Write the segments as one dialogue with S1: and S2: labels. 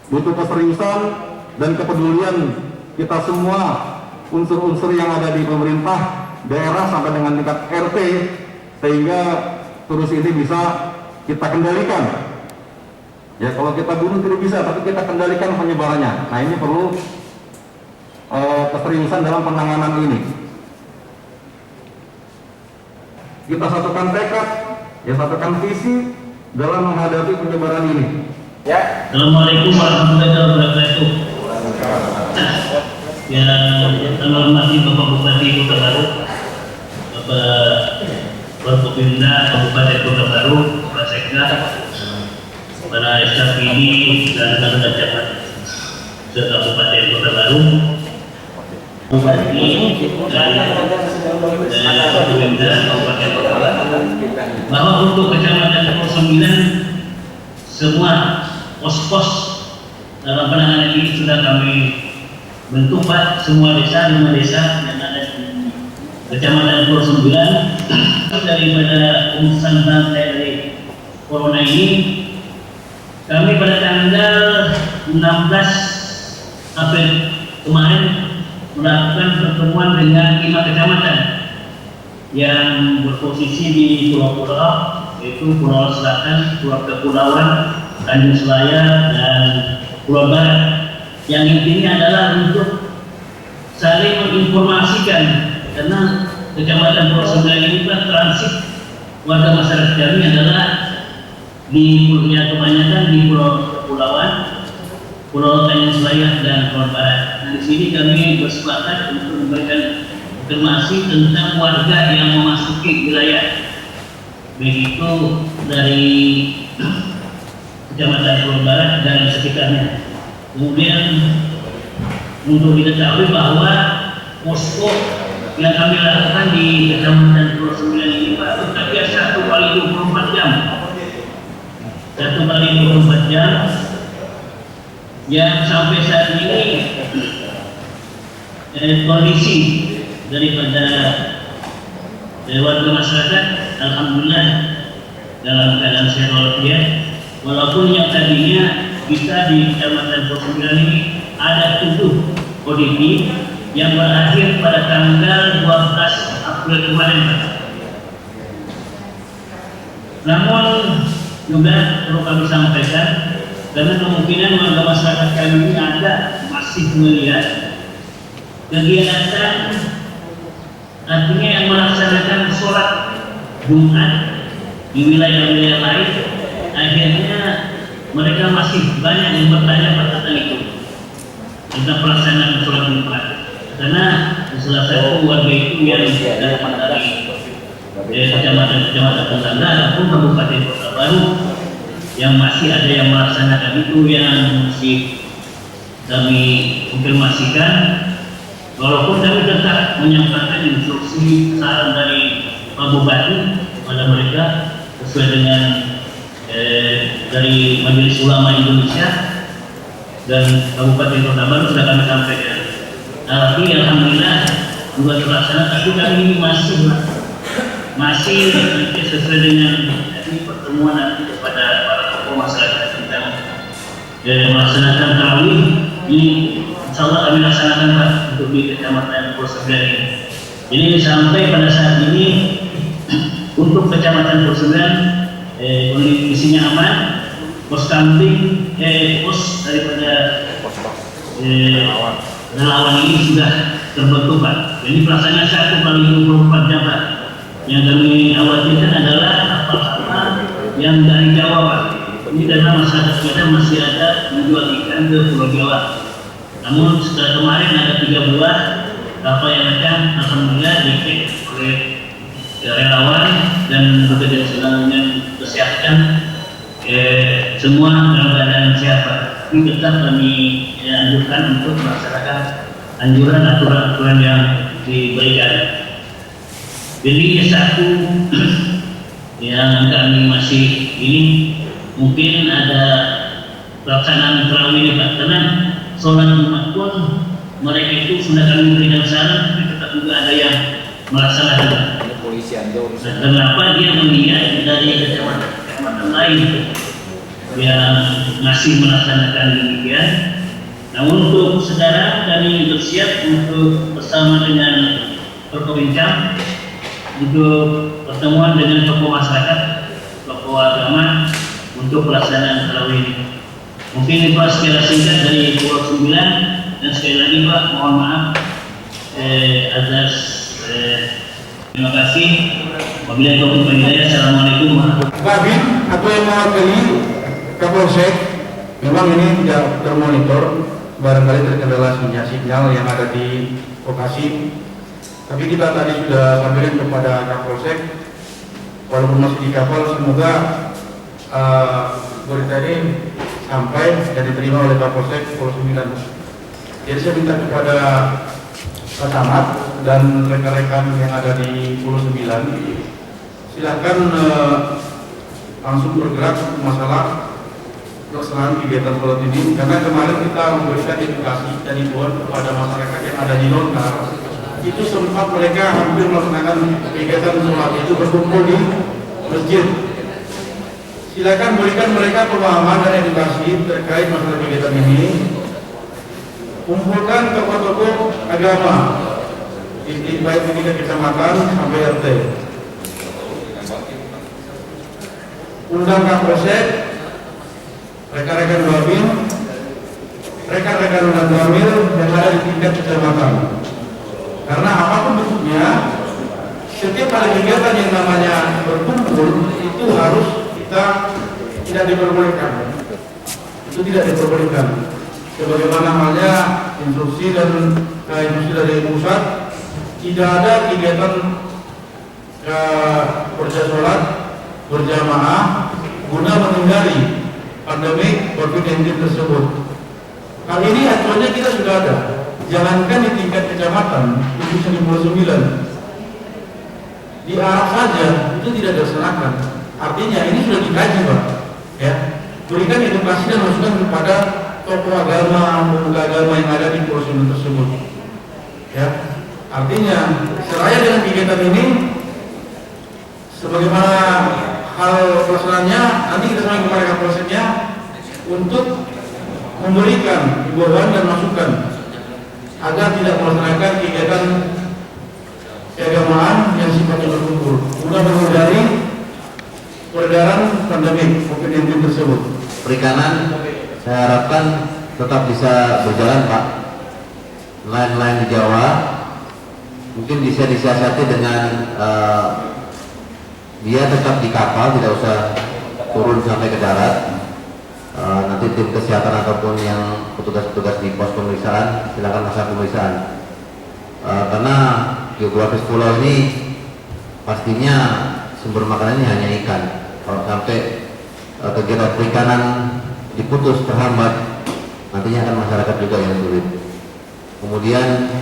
S1: Butuh keseriusan dan kepedulian kita semua unsur-unsur yang ada di pemerintah daerah sampai dengan tingkat RT, sehingga virus ini bisa kita kendalikan. Ya, kalau kita bunuh tidak bisa, tapi kita kendalikan penyebarannya. Nah, ini perlu keseriusan dalam penanganan ini. Kita satukan tekad, ya satukan visi dalam menghadapi penyebaran ini.
S2: Ya. Assalamualaikum warahmatullahi wabarakatuh. Yang kami hormati Bapak Bupati Kota Baru, Bapak Forkopimda Kabupaten Kota Baru, Bapak Sekda, para staf ini dan Kepala Camat Kabupaten Kota Baru, Bupati dan Forkopimda Kabupaten Kota Baru, bahwa untuk Kecamatan 09 semua pos-pos dalam penanganan ini sudah kami bentuk, Pak. Semua desa, 5 desa yang ada di Kecamatan 09 daripada pemutusan rantai dari corona ini, kami pada tanggal 16 April kemarin melakukan pertemuan dengan 5 kecamatan yang berposisi di pulau-pulau, yaitu Pulau Selatan, Pulau Kepulauan, Tanjung Selaya, dan Pulau Barat. Yang intinya adalah untuk saling menginformasikan, karena Kecamatan Pulau 9 ini kan transit warga masyarakat kami adalah di pulau kebanyakan di Pulau Kepulauan, Pulau Tanjung Selaya, dan Pulau Barat. Nah, di sini kami bersepakat untuk memberikan informasi tentang warga yang memasuki wilayah, begitu dari Kecamatan Pulau Barat dan sekitarnya. Kemudian untuk diketahui bahwa posko yang kami lakukan di Kecamatan Pulau 9 ini, Pak, bekerja 1 kali 24 jam. 1 kali 24 jam yang sampai saat ini kondisi daripada warga masyarakat alhamdulillah dalam keadaan sehat walafiat, walaupun yang tadinya kita di Kecamatan 09 ini ada 7 ODP yang berakhir pada tanggal 12 April kemarin, Pak. Namun juga perlu kami sampaikan, karena kemungkinan warga masyarakat kami ini ada masih melihat kegiatan, artinya yang melaksanakan sholat Jumat di wilayah-wilayah lain, akhirnya mereka masih banyak yang bertanya tentang itu, tentang pelaksanaan sholat Jumat. Karena salah satu warga itu yang datang dari kecamatan-kecamatan tetangga ataupun Kabupaten Kota Baru yang masih ada yang melaksanakan itu, yang masih kami konfirmasikan. Walaupun kami tetap menyampaikan instruksi saran dari Pak Bupati kepada mereka sesuai dengan dari Majelis Ulama Indonesia dan Kabupaten Kota Baru sudah kami sampaikan. Tapi alhamdulillah juga terlaksana, tapi kami ini masih sesuai dengan pertemuan nanti kepada para tokoh masyarakat tentang melaksanakan tarawih ini. Insya Allah kami laksanakan, Pak, untuk di Kecamatan Pulau 9 ini. Jadi sampai pada saat ini untuk Kecamatan Pulau 9 kondisinya aman, pos kamping, pos daripada relawan ini sudah terbentuk, Pak. Jadi pelaksanaannya 1 kali 24 jam, Pak. Yang kami khawatirkan adalah apa-apa yang dari Jawa, Pak. Ini karena masyarakat kita masih ada menjual ikan ke Pulau Jawa. Namun setelah kemarin ada 3 buah kapal yang akan alhamdulillah dicek oleh relawan dan bekerja dengan kesehatan, semua dalam keadaan sehat, Pak. Ini tetap kami anjurkan untuk melaksanakan anjuran aturan-aturan yang diberikan. Jadi satu yang kami masih ini mungkin ada pelaksanaan tarawih, Pak, karena sholat Jumat pun mereka itu sudah kami berikan saran, tapi tetap juga ada yang melaksanakan. Kenapa dia melihat dari kecamatan lain yang masih melaksanakan demikian? Nah, untuk saudara kami bersiap untuk bersama dengan Perkowincam untuk pertemuan dengan tokoh masyarakat, tokoh agama untuk pelaksanaan tarawih ini. Mungkin itu secara singkat dari Pulau 9, dan sekali lagi Pak mohon maaf atas terima kasih. Wabillahi taufiq wal hidayah. Assalamualaikum warahmatullahi wabarakatuh.
S1: Kabin atau yang mewakili Kapolsek memang ini tidak termonitor, barangkali terkendala sinyal yang ada di lokasi. Tapi kita tadi sudah sampaikan kepada Kapolsek, walaupun masih di kapal, semoga berita ini sampai dan diterima oleh Kapolsek Pulau 9. Jadi saya minta kepada Pak Camat dan rekan-rekan yang ada di Pulau 9, silakan langsung bergerak masalah pelaksanaan kegiatan sholat ini, karena kemarin kita memberikan edukasi dan himbauan kepada masyarakat yang ada di Lontar. Itu sempat mereka hampir melaksanakan kegiatan sholat itu berkumpul di masjid. Silakan berikan mereka pemahaman dan edukasi terkait masalah kegiatan ini. Kumpulkan tokoh-tokoh agama di baik di tingkat kecamatan sampai RT. Undang Kapolsek, rekan-rekan Babin, rekan-rekan Undang Damil yang ada di tingkat kecamatan. Karena apapun bentuknya, setiap ada kegiatan yang namanya berkumpul itu harus kita tidak diperbolehkan. Itu tidak diperbolehkan. Sebagaimana halnya instruksi dari pusat, tidak ada kegiatan berjamaah berjamaah guna menghindari pandemi COVID-19 tersebut. Hal ini acuannya kita sudah ada. Jangankan di tingkat kecamatan, khususnya di Pulau 9, di Arab saja itu tidak dilaksanakan. Artinya ini sudah dikaji, Pak. Ya, berikan edukasi dan masukan kepada tokoh agama, pemuda agama yang ada di Pulau 9 tersebut. Ya, artinya seraya dengan kegiatan ini, sebagaimana hal pelaksanaannya, nanti kita sampaikan kepada Kapolseknya untuk memberikan himbauan dan masukan agar tidak melaksanakan kegiatan keagamaan yang sifatnya berkumpul, guna menghindari peredaran pandemi COVID-19 tersebut.
S3: Perikanan saya harapkan tetap bisa berjalan, Pak. Nelayan-nelayan di Jawa mungkin bisa disiasati dengan dia tetap di kapal, tidak usah turun sampai ke darat. Nanti tim kesehatan ataupun yang petugas-petugas di pos pemeriksaan silakan melakukan pemeriksaan. Karena geografis pulau ini pastinya sumber makanannya hanya ikan. Kalau sampai kegiatan perikanan diputus, terhambat, nantinya akan masyarakat juga yang sulit. Kemudian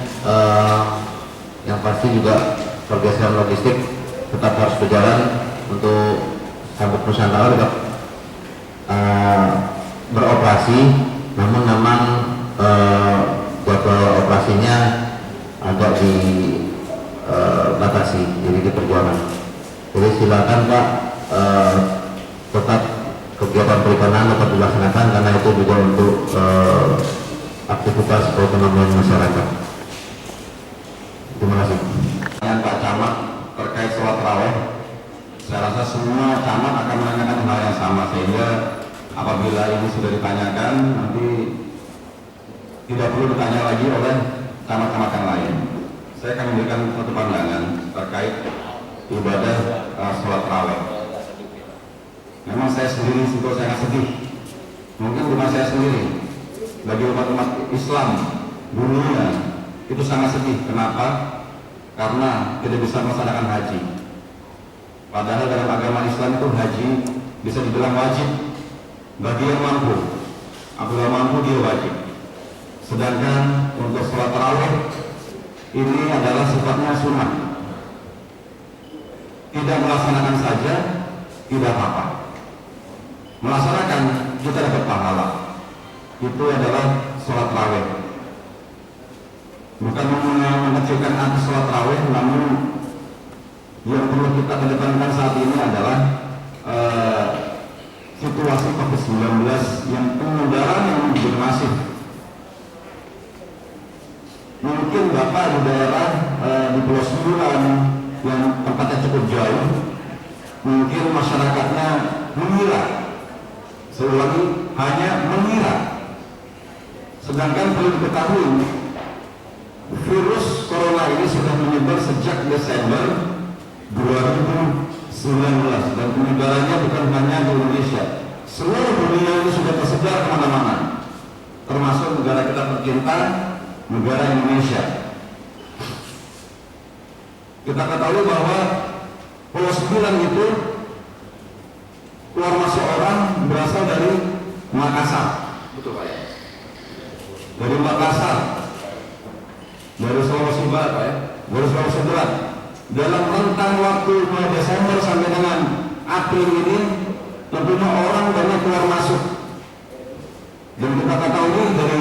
S3: yang pasti juga pergeseran logistik tetap harus berjalan untuk sampai Nusantara tetap beroperasi, namun memang jadwal operasinya agak dibatasi, jadi diperjuangkan. Jadi silakan Pak, tetap kegiatan perikanan tetap dilaksanakan karena itu juga untuk aktivitas perekonomian masyarakat. Terima kasih.
S1: Dengan Pak Camat terkait sholat tarawih, saya rasa semua camat akan menanyakan hal yang sama, sehingga apabila ini sudah ditanyakan, nanti tidak perlu ditanya lagi oleh camat-camat yang lain. Saya akan memberikan satu pandangan terkait ibadah sholat tarawih. Memang saya sendiri sebetulnya sangat sedih. Mungkin bukan saya sendiri, bagi umat-umat Islam dunia itu sangat sedih. Kenapa? Karena tidak bisa melaksanakan haji. Padahal dalam agama Islam itu haji bisa dibilang wajib bagi yang mampu. Apabila mampu dia wajib. Sedangkan untuk sholat tarawih ini adalah sifatnya sunnah. Tidak melaksanakan saja tidak apa-apa. Melaksanakan kita dapat pahala. Itu adalah sholat raweh. Bukan mengecilkan arti sholat raweh, namun yang perlu kita kedepankan saat ini adalah situasi COVID-19 yang penyebaran yang begitu masif. Mungkin Bapak di daerah di Pulau Sembilan yang tempatnya cukup jauh, mungkin masyarakatnya mengira, saya ulangi, hanya mengira. Sedangkan perlu diketahui, virus corona ini sudah menyebar sejak Desember 2019 dan penyebarannya bukan hanya di Indonesia. Seluruh dunia ini sudah tersebar kemana-mana, termasuk negara kita tercinta, negara Indonesia. Kita ketahui bahwa Pulau Sembilan itu keluar masuk orang berasal dari Makassar. Betul Pak ya? Dari Makassar, dari Sulawesi Barat Pak ya? Dari Sulawesi Barat. Dalam rentang waktu mulai Desember sampai dengan April ini, tentunya orang banyak keluar masuk. Dan kita ketahui dari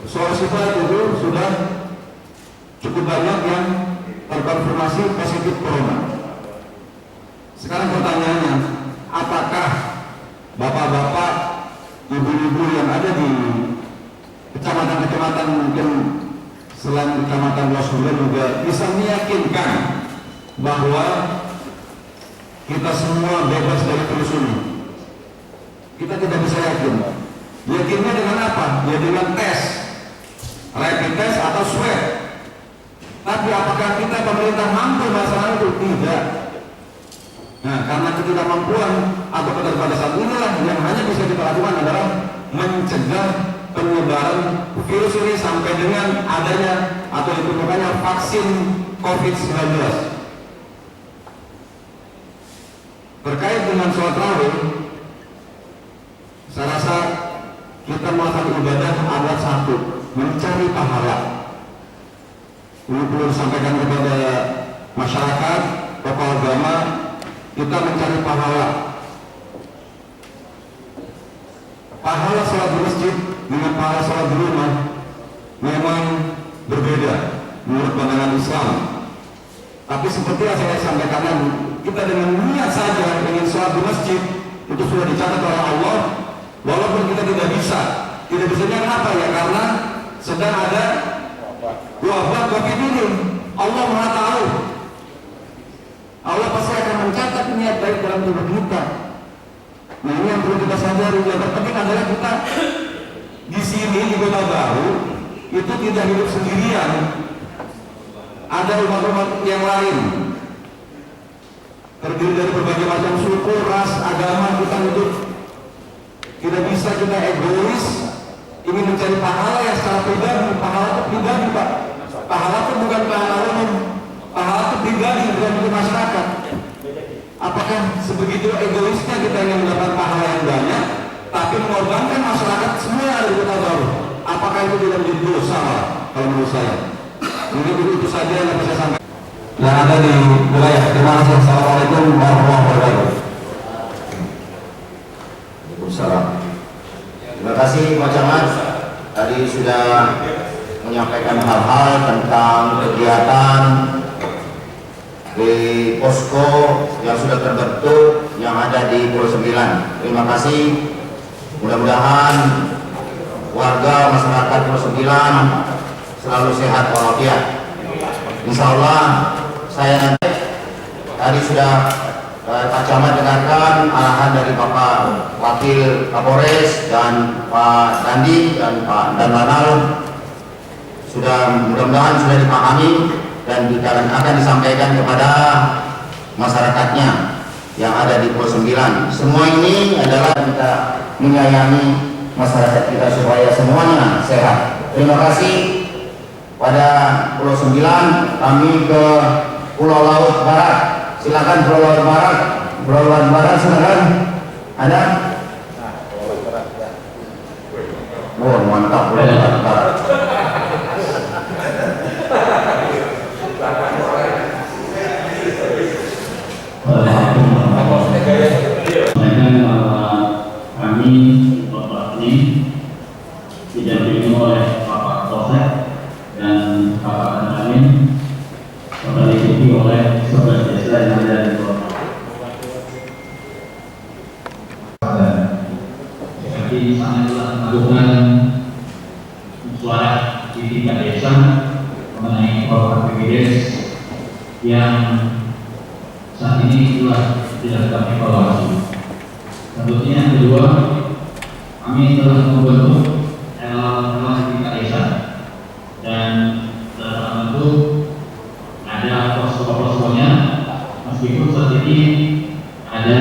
S1: Sulawesi Barat itu sudah cukup banyak yang terkonfirmasi positif corona. Sekarang pertanyaannya, apakah bapak-bapak, ibu-ibu yang ada di kecamatan-kecamatan mungkin selain kecamatan Pulau Sembilan juga bisa meyakinkan bahwa kita semua bebas dari virus ini? Kita tidak bisa yakin. Yakinnya dengan apa? Ya dengan tes, rapid test atau swab. Tapi apakah kita pemerintah mampu masalah itu? Tidak. Nah, karena ketidakmampuan atau keterbatasan inilah yang hanya bisa kita lakukan adalah mencegah penyebaran virus ini sampai dengan adanya atau ditemukannya vaksin COVID-19. Terkait dengan sholat raweh, saya rasa kita melakukan ibadah adalah satu, mencari pahala. Ini perlu disampaikan kepada masyarakat, tokoh agama, kita mencari pahala. Pahala sholat di masjid dengan pahala sholat di rumah memang berbeda menurut pandangan Islam. Tapi seperti yang saya sampaikan, kita dengan niat saja ingin sholat di masjid itu sudah dicatat oleh Allah. Walaupun kita tidak bisanya kenapa ya? Karena sedang ada wabah COVID ini. Allah Maha tahu. Allah pasti akan mencatat niat baik dalam tubuh kita. Nah, ini yang perlu kita sadari. Yang terpenting adalah kita di sini di Kota Baru itu tidak hidup sendirian. Ada umat-umat yang lain, terdiri dari berbagai macam suku, ras, agama. Kita hidup, tidak bisa kita egois ingin mencari pahala yang secara pribadi. Pahala itu pribadi Pak. Pahala itu bukan pahala umum. Pahala itu pribadi, bukan untuk masyarakat. Apakah sebegitu egoisnya kita ingin mendapat pahala yang banyak, tapi mengorbankan masyarakat semua yang ada di Kota Baru? Apakah itu tidak menjadi dosa kalau menurut saya? Mungkin itu saja yang bisa saya sampaikan. Yang ada di wilayah. Terima kasih. Assalamualaikum warahmatullahi wabarakatuh.
S3: Waalaikumsalam. Terima kasih Pak Camat. Tadi sudah menyampaikan hal-hal tentang kegiatan di posko yang sudah terbentuk yang ada di Pulau Sembilan. Terima kasih. Mudah-mudahan warga masyarakat Pulau Sembilan selalu sehat walafiat. Insya Allah saya nanti tadi sudah Pak Camat dengarkan arahan dari Bapak Wakil Kapolres dan Pak Dandi dan Pak Danlanal. Mudah-mudahan sudah dipahami dan akan disampaikan kepada masyarakatnya yang ada di Pulau Sembilan. Semua ini adalah kita menyayangi masyarakat kita supaya semuanya sehat. Terima kasih pada Pulau Sembilan. Kami ke Pulau Laut Barat. Silakan Pulau Laut Barat. Pulau Laut Barat silakan. Ada? Oh mantap Pulau Laut Barat.
S2: Kami Bapak ini tidak dimulai
S4: oleh Bapak Kapolsek dan Bapak Kanamin, diikuti oleh 11 desa yang ada di Pulau Jadi sangatlah melakukan suara di tingkat desa mengenai program PPDS yang saat ini telah dilakukan evaluasi. Tentunya yang kedua, kami telah membentuk evaluasi tingkat desa dan dalam bentuk ada posko-poskonya, meskipun saat ini ada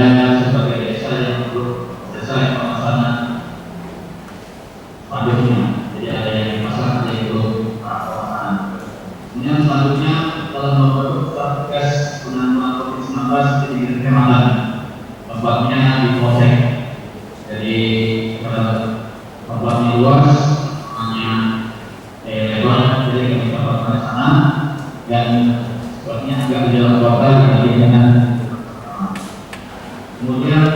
S4: sebagai desa yang belum selesai pemasangan spanduknya, jadi ada yang dipasang, ada yang belum pemasangan. Kemudian selanjutnya telah membentuk Satgas Penanganan COVID-19 di Kecamatan, tempatnya di Polsek. Jadi tempatnya luas, hanya lebar, jadi kami tempatkan di sana dan sebabnya agak di dalam kota dengan kemudian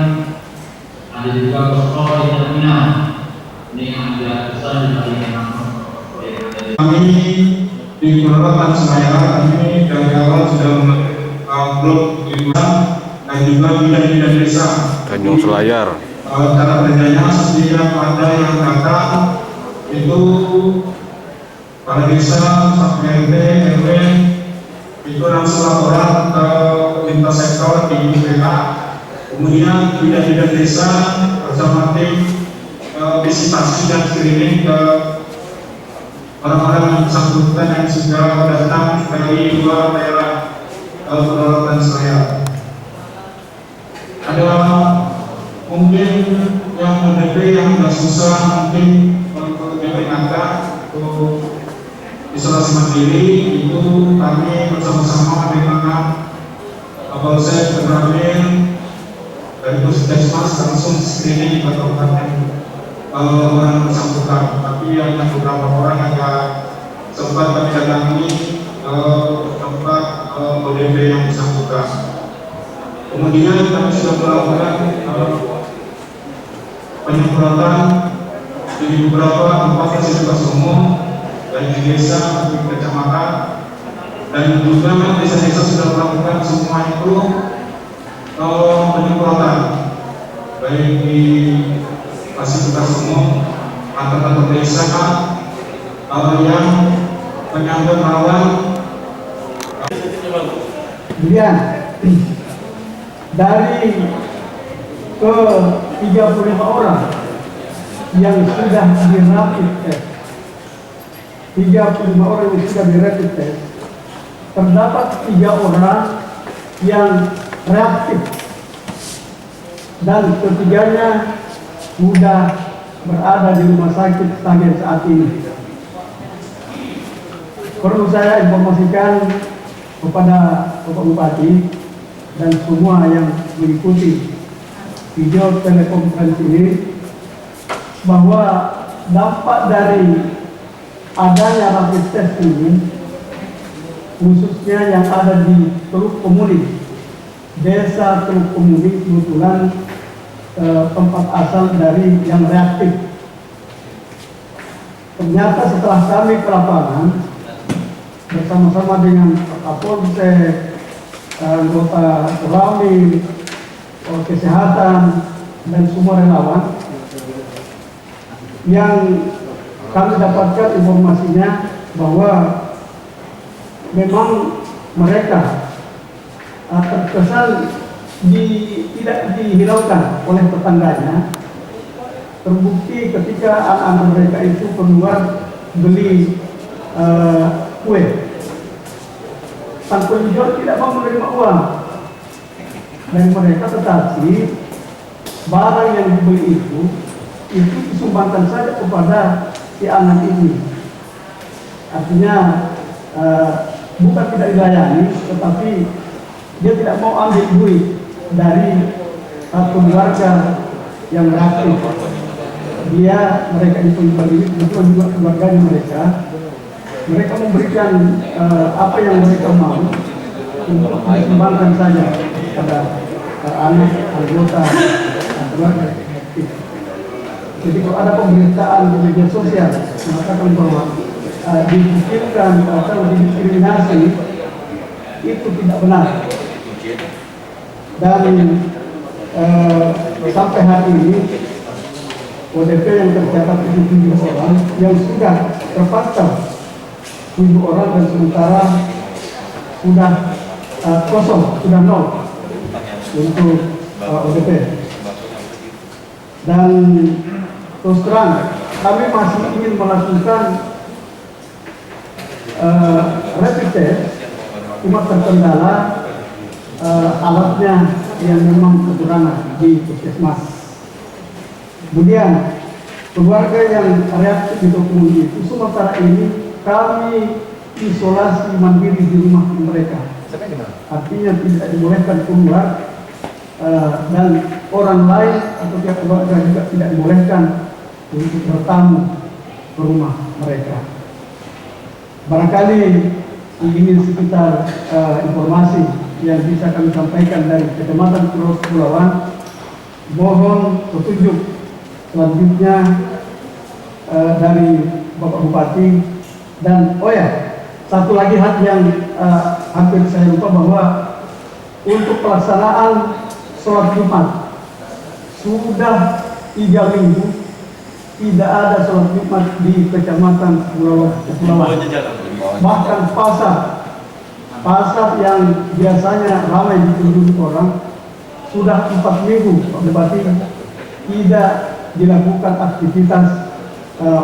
S4: ada juga posko di terminal ini yang agak besar dibandingkan posko yang ada di
S5: kami di Kelurahan Semayang ini dari awal sudah membentuk liburan dan juga bidang-bidang desa
S6: Tanjung Selayar.
S5: Cara kerjanya setiap ada yang datang itu pada desa sampai RT RW itu langsung laporan ke lintas sektor di BPK. Kemudian bidang-bidang desa bersama tim visitasi dan screening ke orang-orang yang bersangkutan yang sudah datang dari luar daerah Kelurahan Selayar. Ada mungkin yang ODP yang sudah susah mungkin untuk diperingatkan untuk isolasi mandiri itu kami bersama-sama dengan Kapolsek Kanamin dari Puskesmas langsung screening ke kabupaten orang bersangkutan. Tapi hanya beberapa orang agak sempat kami datangi tempat ODP yang bersangkutan. Kemudian kami sudah melakukan penyemprotan di beberapa tempat fasilitas umum dan di desa, di kecamatan, dan juga desa-desa sudah melakukan semua itu penyemprotan baik di fasilitas umum atau desa yang menyangkut rawan.
S7: Kemudian dari ke 35 orang yang sudah di rapid test, 35 orang yang sudah di rapid test, terdapat 3 orang yang reaktif dan ketiganya sudah berada di rumah sakit sampai saat ini. Perlu saya informasikan kepada Bapak Bupati dan semua yang mengikuti video telekonferensi ini bahwa dampak dari adanya rapid test ini, khususnya yang ada di Teluk Pemuli, desa Teluk Pemuli kebetulan tempat asal dari yang reaktif. Ternyata setelah kami ke lapangan bersama-sama dengan Pak Kapolsek, anggota Kami, kesehatan dan semua relawan, yang kami dapatkan informasinya bahwa memang mereka terkesan tidak dihiraukan oleh tetangganya. Terbukti ketika anak-anak mereka itu keluar beli kue, sang penjual tidak mau menerima uang dari mereka, tetapi barang yang dibeli itu disumbangkan saja kepada si anak ini. Artinya bukan tidak dilayani, tetapi dia tidak mau ambil duit dari keluarga yang reaktif. Mereka itu beli, kemudian juga keluarganya mereka memberikan apa yang mereka mau untuk disumbangkan saja pada anak, anggota, keluarga. Jadi kalau ada pemberitaan di media sosial mengatakan bahwa dipikirkan atau didiskriminasi itu tidak benar. Dan sampai hari ini ODP yang tercatat itu 7 orang yang sudah terpantau 7 orang, dan sementara sudah kosong, sudah 0 untuk ODP. Dan terus terang kami masih ingin melakukan rapid test, cuma terkendala alatnya yang memang kekurangan di puskesmas. Kemudian keluarga yang reaktif di dokumen itu sementara ini kami isolasi mandiri di rumah mereka. Artinya tidak dibolehkan keluar, dan orang lain atau pihak keluarga juga tidak dibolehkan untuk bertamu ke rumah mereka. Barangkali ini sekitar informasi yang bisa kami sampaikan dari Kecamatan Pulau Kepulauan. Mohon petunjuk selanjutnya dari Bapak Bupati. Dan oh ya, satu lagi hal yang hampir saya lupa, bahwa untuk pelaksanaan sholat Jumat sudah 3 minggu tidak ada sholat Jumat di Kecamatan Kepulauan. Bahkan pasar yang biasanya ramai dikunjungi orang sudah 4 minggu, Pak Bupati, tidak dilakukan aktivitas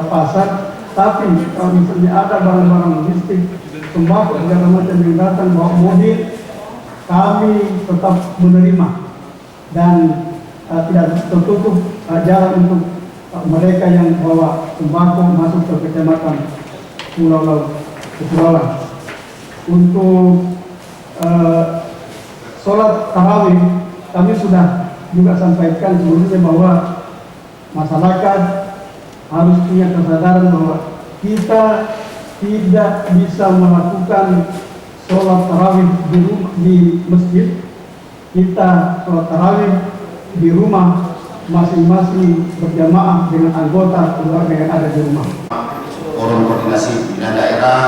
S7: pasar. Tapi kalau misalnya ada barang-barang logistik, sembako segala macam yang datang bawa mobil, kami tetap menerima dan tidak tertutup jalan untuk mereka yang bawa sembako masuk ke Kecamatan Kepulauan. Untuk sholat tarawih kami sudah juga sampaikan sebelumnya bahwa masyarakat harus punya kesadaran bahwa kita tidak bisa melakukan sholat tarawih di masjid. Kita sholat tarawih di rumah masing-masing berjamaah dengan anggota keluarga yang ada di rumah.
S3: Forum koordinasi pimpinan daerah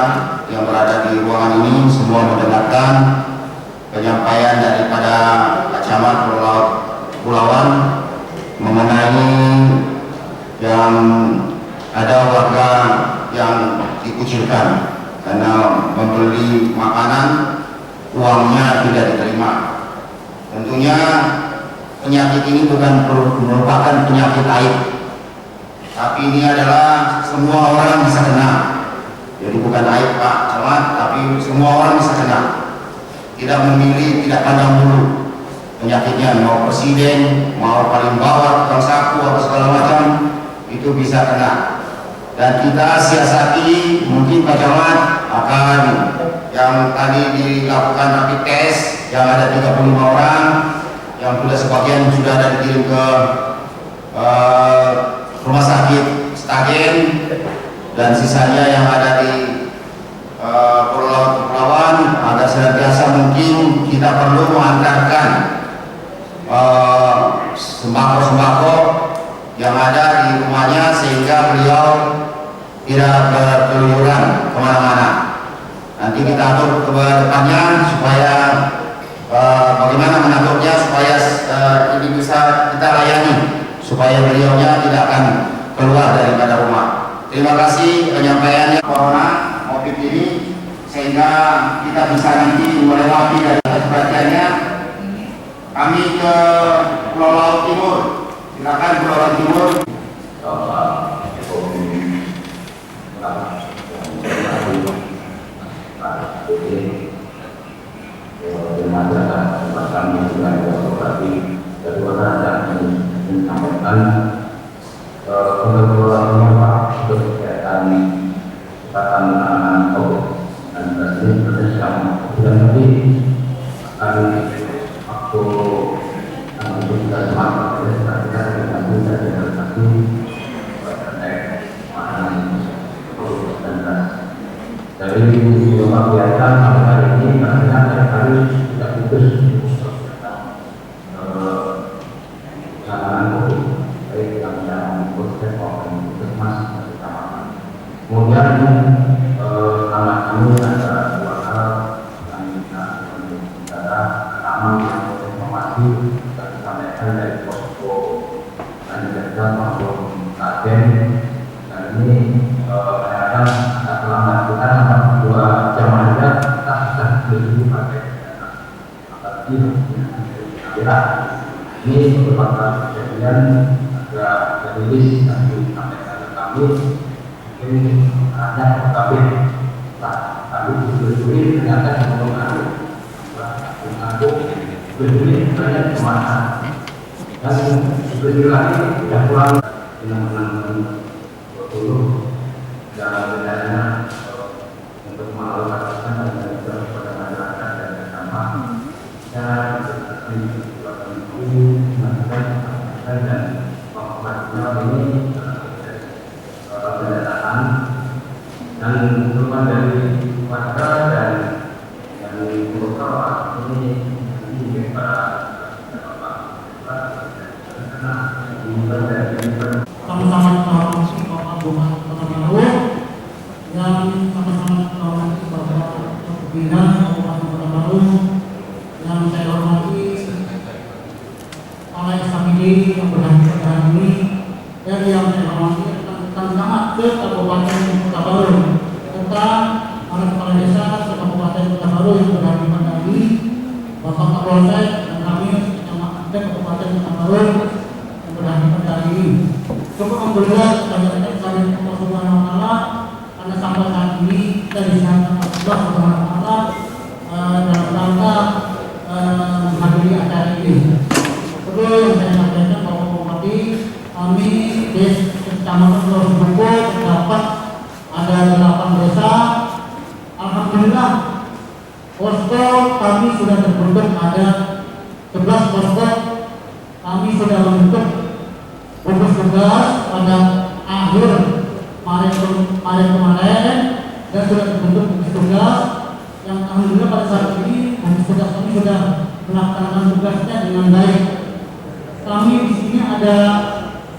S3: yang berada di ruangan ini semua mendengarkan penyampaian daripada Camat Kepulauan mengenai yang ada warga yang dikucilkan karena membeli makanan uangnya tidak diterima. Tentunya penyakit ini bukan merupakan penyakit aib, tapi ini adalah semua orang bisa kena. Jadi bukan aib Pak Camat, tapi semua orang bisa kena. Tidak memilih, tidak pandang bulu penyakitnya, mau presiden, mau paling bawah, tukang sapu atau segala macam, itu bisa kena. Dan kita siasati, mungkin Pak Camat akan yang tadi dilakukan rapid test yang ada 35 orang, yang sudah sebagian sudah ada dikirim ke rumah sakit Stagen, dan sisanya yang ada di Pulau Kepulauan. Agar senantiasa mungkin kita perlu mengantarkan sembako-sembako yang ada di rumahnya sehingga beliau tidak berkeliaran kemana-mana. Nanti kita atur ke depannya supaya bagaimana mengaturnya supaya ini bisa kita layani, supaya beliaunya tidak akan keluar daripada rumah. Terima kasih penyampaiannya Corona COVID ini, sehingga kita bisa nanti melewati dari perhatiannya. Kami ke Pulau Laut Timur, silakan Pulau Laut Timur.
S4: Kami juga berkoordinasi dari warga menyampaikan pengaturan untuk kegiatan COVID dan ini bersama dan nanti akan waktu untuk kita semangat perhatikan dengan dari organisasi terkait makanan COVID-19. Dari beberapa kegiatan sampai hari ini karena setiap hari tidak putus penanganan COVID, baik yang puskesmas maupun puskesmas dan kecamatan. anak kami ada dua hal yang kita bicara. Pertama, informasi yang disampaikan dari posko Kandidat maupun Kaden, dan ini ternyata telah melakukan dua jam saja kita sudah beli pakai apalagi ini merupakan kejadian agak rilis yang disampaikan ke kami. Mungkin hanya tetapi kami berdiri ternyata menggunakan aku berdiri banyak kemana dan berdiri lagi tidak kurang dengan 20 dan rencananya untuk mengalokasikan dan juga kepada masyarakat dan bersama dan dan pengobatan ini pendataan dan keluar dari warga dan dari beberapa ini
S6: sama-sama mengawasi Bapak Bupati Kota Baru yang sama-sama mengawasi Bapak Pimpinan Kabupaten Kota Baru yang saya hormati oleh famili yang berhadir hari ini dan yang saya hormati rekan-rekan camat ke Kabupaten Kota Baru serta para kepala desa Kabupaten Kota Baru yang berhadir pada hari ini, Bapak Kapolsek dan kami camat Kabupaten Kota Baru yang berhadir pada hari ini. Cukup memberat banyaknya kalian Allah Subhanahu wa Ta'ala karena sampai saat ini kita disangka Allah Subhanahu wa Ta'ala dalam rangka menghadiri acara ini. Kedua yang saya sampaikan Bapak Bupati, kami di Kecamatan Pulau Buku terdapat ada 8 desa. Alhamdulillah posko kami sudah terbentuk ada 11 posko. Kami sudah membentuk gugus tugas pada akhir Maret kemarin dan sudah terbentuk gugus tugas yang alhamdulillah pada saat ini gugus tugas kami sudah melaksanakan tugasnya dengan baik. Kami di sini ada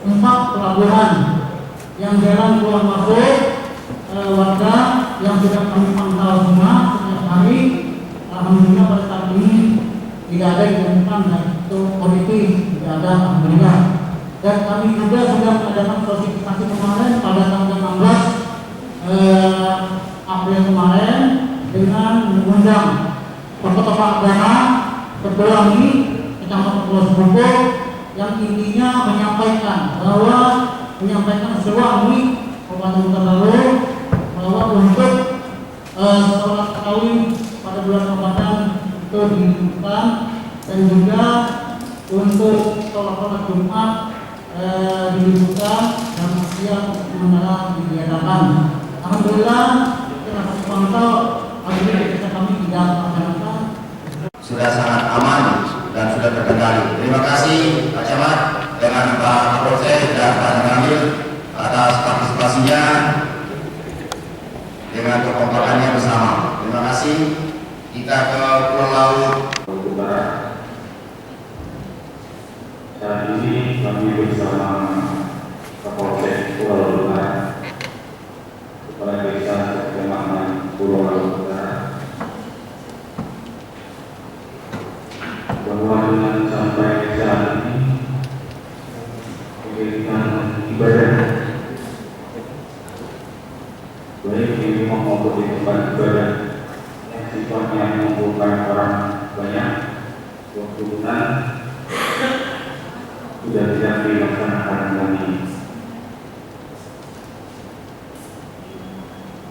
S6: 4 pelabuhan yang jalan keluar masuk warga yang sudah kami pantau semua setiap hari. Alhamdulillah pada saat ini tidak ada yang ditemukan dan itu positif, tidak ada alhamdulillah. Dan kami juga sudah mengadakan sosialisasi kemarin pada tanggal 16 April kemarin dengan mengundang tokoh-tokoh agama Ketua ini Kecamatan Pulau Buku yang intinya menyampaikan seruan ini Kabupaten Kota Baru bahwa untuk sholat tarawih pada bulan Ramadan itu dilakukan dan juga untuk sholat Jumat dibuka dan siang sementara diadakan. Alhamdulillah kita dapat pantau akhirnya kita kami tidak melaksanakan.
S3: Sudah sangat aman dan sudah terkendali. Terima kasih Pak Camat dengan Pak Kapolsek dan Pak Ramil atas partisipasinya dengan kekompakannya bersama. Terima kasih. Kita ke Pulau Laut.
S5: Saat ini kami bersama Kapolsek Pulau Laut Utara, Kepala Desa Kecamatan Pulau Laut Utara, bahwa dengan sampai saat ini kegiatan ibadah baik di rumah maupun di tempat ibadah yang sifatnya mengumpulkan orang banyak waktunya sudah tidak dilaksanakan lagi.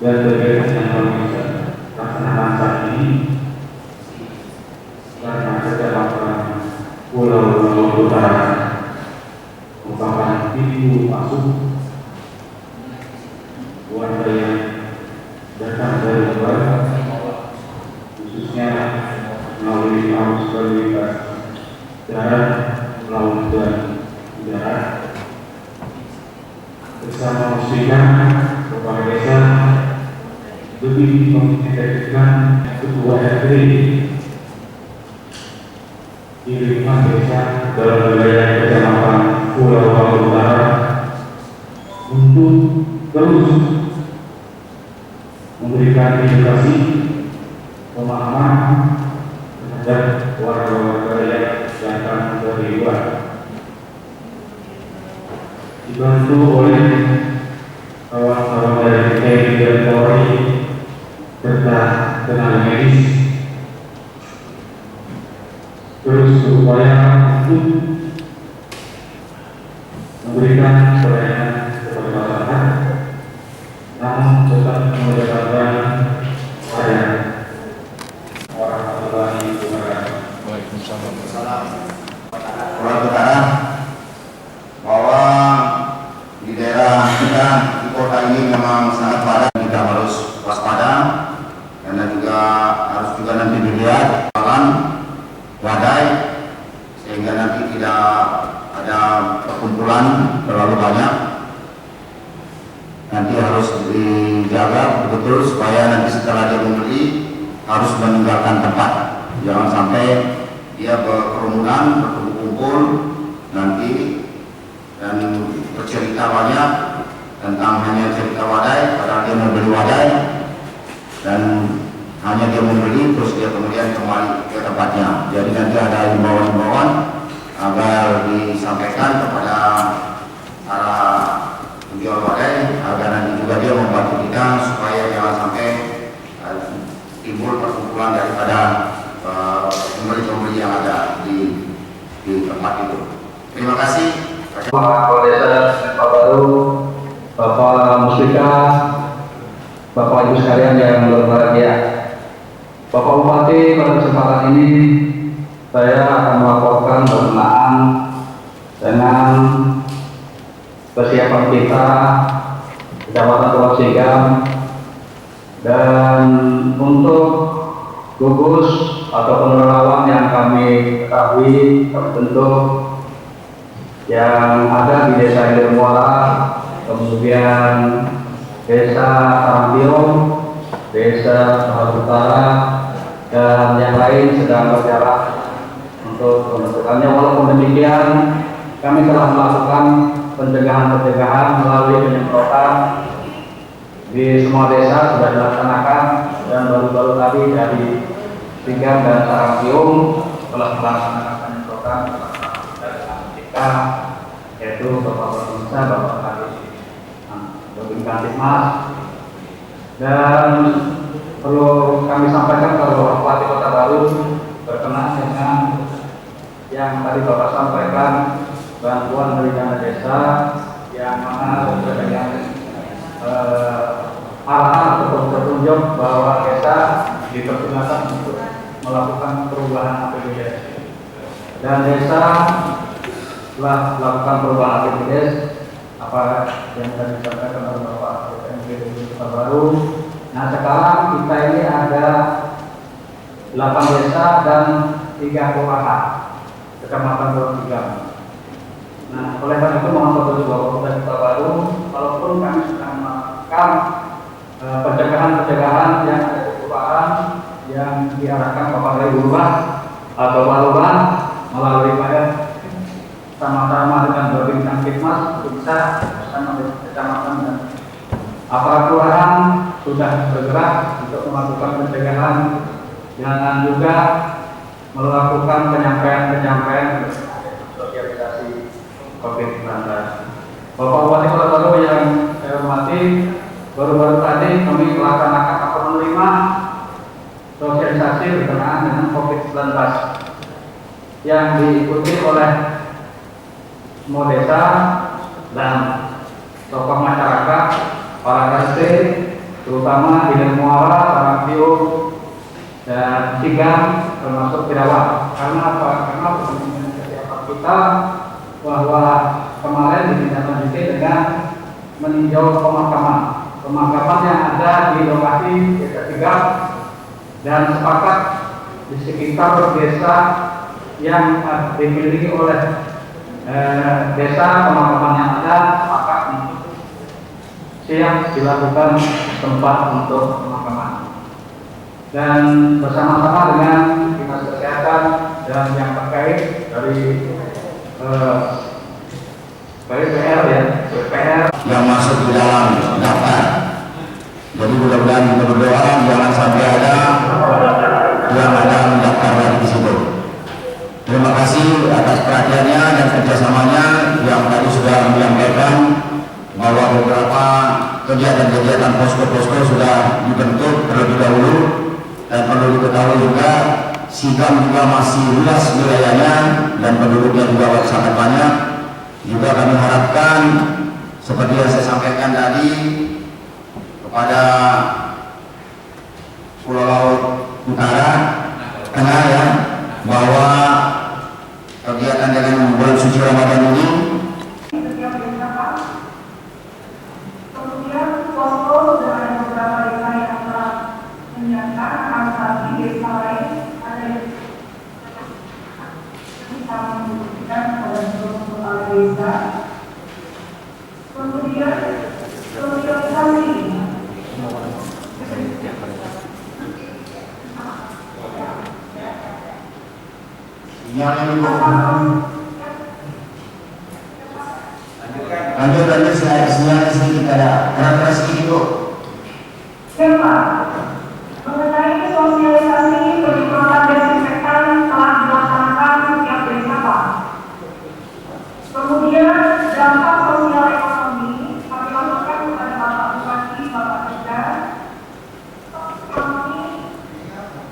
S5: Dan kegiatan yang kami laksanakan saat ini karena Kecamatan Pulau Laut Utara merupakan pintu masuk warga yang datang dari luar, khususnya melalui arus lalu lintas darat, laut dan udara. Bersama musliman kepala desa lebih mengintensifkan ketua RT di lingkungan desa dalam wilayah Kecamatan Pulau Laut Utara untuk terus memberikan edukasi, pemahaman terhadap warga-warga yang datang dari luar. Dibantu oleh kawan-kawan dari TNI dan Polri serta tenaga medis, terus berupaya untuk memberikan pelayanan kepada masyarakat, namun tetap mengedepankan pelayanan warahmatullahi wabarakatuh.
S3: Orang utara bahwa di daerah kita di kota ini memang sangat padat, kita harus waspada karena juga harus juga nanti dilihat jalan wadai sehingga nanti tidak ada perkumpulan terlalu banyak. Nanti harus dijaga betul supaya nanti setelah dia membeli harus meninggalkan tempat, jangan sampai dia berkerumunan, berkumpul nanti dan bercerita banyak tentang hanya cerita wadai, padahal dia membeli wadai dan hanya dia membeli terus dia kemudian kembali ke tempatnya. Jadi nanti ada himbauan-himbauan agar disampaikan kepada para penjual wadai agar nanti juga dia membantu kita supaya jangan sampai timbul perkumpulan daripada pembeli-pembeli yang ada di tempat itu. Terima kasih.
S4: Kepala Desa Pak Baru, Bapak Muslika, Bapak Ibu sekalian yang berbahagia, Bapak Bupati, pada kesempatan ini saya akan melaporkan berkenaan dengan persiapan kita Kecamatan Pulau Sigam dan untuk gugus ataupun relawan yang kami ketahui terbentuk yang ada di Desa Hilir Muara, kemudian Desa Tarampiong, Desa Barat Utara, dan yang lain sedang berjalan untuk pembentukannya. Walaupun demikian, kami telah melakukan pencegahan melalui penyemprotan di semua desa sudah dilaksanakan, dan baru-baru tadi dari Sigam dan Tarampiong telah melaksanakan penyemprotan dari kita, yaitu Bapak Bapinsa, Bapak Kantipmas. Dan perlu kami sampaikan kalau Bupati Kota Baru berkenaan dengan yang tadi Bapak sampaikan, bantuan dari dana desa yang mana sesuai dengan arahan atau petunjuk bahwa desa dipergunakan untuk melakukan perubahan APBD, dan desa telah melakukan perubahan APBD apa yang tadi disampaikan oleh Bapak DPRD Kota Baru. Nah, sekarang kita ini ada 8 desa dan 3 kelurahan Kecamatan Pulau Sigam. Nah, oleh karena itu mohon petunjuk Bapak Bupati Kota Baru, walaupun kami sudah melakukan pencegahan yang ada di kelurahan yang diarahkan kepada lurah atau lurah melalui sama-sama dengan Babin Kantipmas bisa bersama dengan kecamatan dan aparat kelurahan sudah bergerak untuk melakukan pencegahan dan juga melakukan penyampaian sosialisasi COVID-19. Bapak Bupati Kota Baru yang saya hormati, baru-baru tadi kami melaksanakan rapat menerima sosialisasi berkenaan dengan COVID-19 yang diikuti oleh semua desa dan tokoh masyarakat, para RT, terutama di Muara, Tarampiong, dan Sigam, termasuk Tirawat. Karena apa? Karena kesiapan kita bahwa kemarin ditindaklanjuti dengan meninjau pemakaman yang ada di lokasi Desa Sigam dan sepakat di sekitar desa yang dimiliki oleh desa pemakaman yang ada, maka siap dilakukan tempat untuk pemakaman. Dan bersama-sama dengan dinas kesehatan dan yang terkait dari BPR
S3: yang masuk di dalam daftar Jadi mudah-mudahan kita berdoa jangan sampai ada yang ada mendaftar lagi di situ. Terima kasih atas perhatiannya dan kerjasamanya yang tadi sudah menyampaikan bahwa beberapa kegiatan-kegiatan posko-posko sudah dibentuk terlebih dahulu, dan perlu diketahui juga Sigam juga masih luas wilayahnya dan penduduknya juga sangat banyak. Juga kami harapkan seperti yang saya sampaikan tadi kepada Pulau Laut Utara Tengah ya, bahwa kegiatan dengan bulan suci Ramadan ini
S8: kemudian posko sudah ada beberapa desa yang telah menyiapkan akan tetapi desa lain ada yang bisa membuktikan pada seluruh kepala desa. Kemudian sosialisasi
S3: lanjut sinyalnya sedikit ada keras sedikit Bu.
S8: mengenai sosialisasi penyemprotan desinfektan telah dilaksanakan setiap desa Pak. Kemudian dampak sosial ekonomi kami lakukan kepada Bapak Bupati, Bapak Sekda.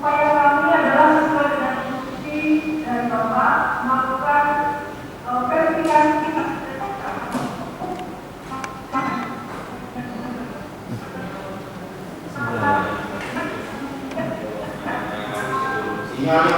S8: Upaya kami adalah sesuai dengan instruksi dari Bapak melakukan verifikasi
S3: Sinyalnya